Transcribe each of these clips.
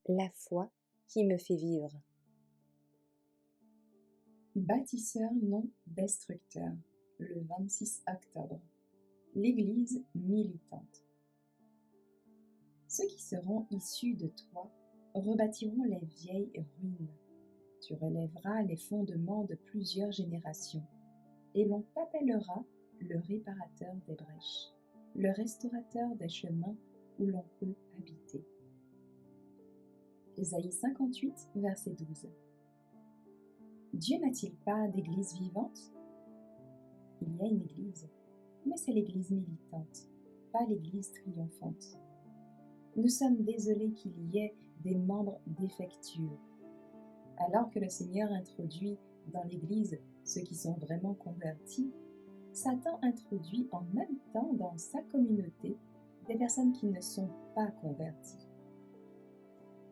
La foi qui me fait vivre. Bâtisseur non destructeur, le 26 octobre. L'Église militante. Ceux qui seront issus de toi rebâtiront les vieilles ruines. Tu relèveras les fondements de plusieurs générations, et l'on t'appellera le réparateur des brèches, le restaurateur des chemins où l'on peut habiter. Ésaïe 58, verset 12. Dieu n'a-t-il pas d'église vivante? Il y a une église, mais c'est l'église militante, pas l'église triomphante. Nous sommes désolés qu'il y ait des membres défectueux. Alors que le Seigneur introduit dans l'église ceux qui sont vraiment convertis, Satan introduit en même temps dans sa communauté des personnes qui ne sont pas converties.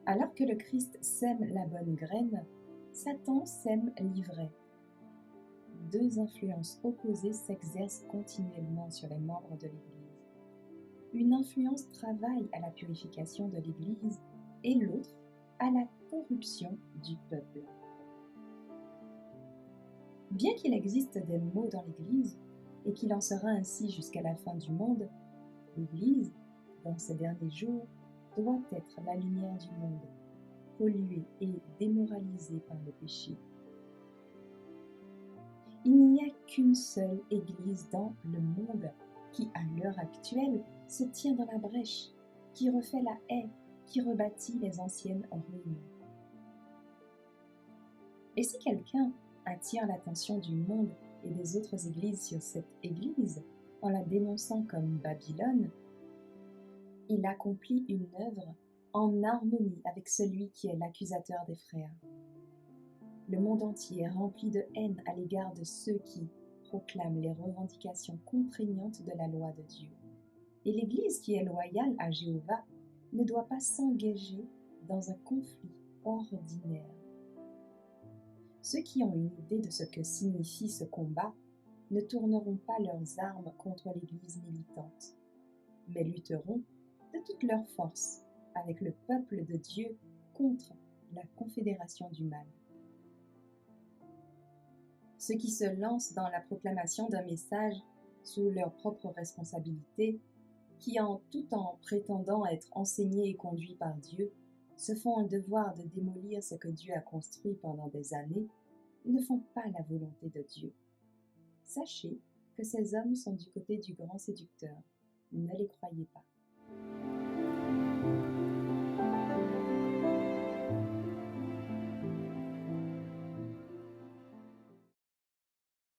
Alors que le Christ sème la bonne graine, Satan sème l'ivraie. Deux influences opposées s'exercent continuellement sur les membres de l'Église. Une influence travaille à la purification de l'Église et l'autre à la corruption du peuple. Bien qu'il existe des maux dans l'Église, et qu'il en sera ainsi jusqu'à la fin du monde, l'Église, dans ces derniers jours, doit être la lumière du monde, polluée et démoralisée par le péché. Il n'y a qu'une seule Église dans le monde qui, à l'heure actuelle, se tient dans la brèche, qui refait la haie, qui rebâtit les anciennes ruines. Et si quelqu'un attire l'attention du monde et des autres églises sur cette Église, en la dénonçant comme Babylone, il accomplit une œuvre en harmonie avec celui qui est l'accusateur des frères. Le monde entier est rempli de haine à l'égard de ceux qui proclament les revendications contraignantes de la loi de Dieu. Et l'Église qui est loyale à Jéhovah ne doit pas s'engager dans un conflit ordinaire. Ceux qui ont une idée de ce que signifie ce combat ne tourneront pas leurs armes contre l'Église militante, mais lutteront de toute leur force avec le peuple de Dieu contre la confédération du mal. Ceux qui se lancent dans la proclamation d'un message sous leur propre responsabilité, qui tout en prétendant être enseignés et conduits par Dieu, se font un devoir de démolir ce que Dieu a construit pendant des années, ne font pas la volonté de Dieu. Sachez que ces hommes sont du côté du grand séducteur. Ne les croyez pas.